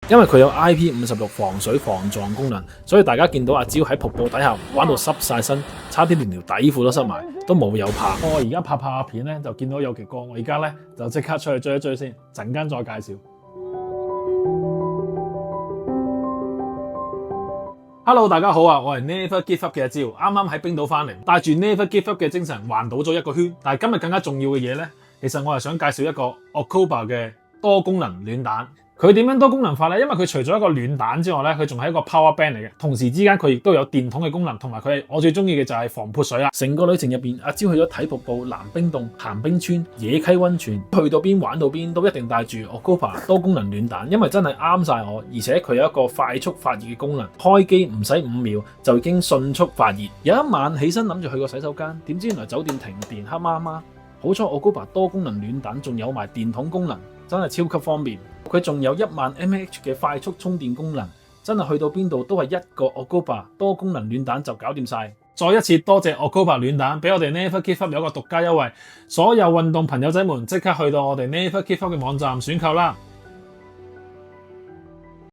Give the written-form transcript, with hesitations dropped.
因為佢有 IP56 防水防撞功能，所以大家見到阿蕉喺瀑布底下玩到濕晒身，差啲連條底褲都濕埋，都冇有怕。我而家拍下片咧，就見到有極光，我而家咧就即刻出去追一追先，陣間再介紹。Hello， 大家好啊！我係 Never Give Up 嘅阿蕉，啱啱喺冰島翻嚟，帶住 Never Give Up 嘅精神環島咗一個圈。但係今日更加重要嘅嘢咧，其實我係想介紹一個 Okoba 嘅多功能暖蛋。佢點樣多功能法呢？因為佢除咗一個暖蛋之外咧，佢仲係一個 power bank 嚟嘅。同時之間佢亦都有電筒嘅功能，同埋我最中意嘅就係防潑水啦。成個旅程入邊，阿蕉去咗睇瀑布、南冰洞、行冰川、野溪溫泉，去到邊玩到邊都一定帶住 Okoba 多功能暖蛋，因為真係啱晒我。而且佢有一個快速發熱嘅功能，開機唔使5秒就已經迅速發熱。有一晚起身諗住去個洗手間，點知原來酒店停電黑麻麻。好彩 Okoba 多功能暖蛋仲有埋電筒功能，真係超級方便。佢仲有10000 mAh 嘅快速充電功能，真係去到邊度都係一個 Okoba 多功能暖蛋就搞掂晒。再一次多謝 Okoba 暖蛋，俾我哋 Never Give Up 有一個獨家優惠，所有運動朋友仔們即刻去到我哋 Never Give Up 嘅網站選購啦！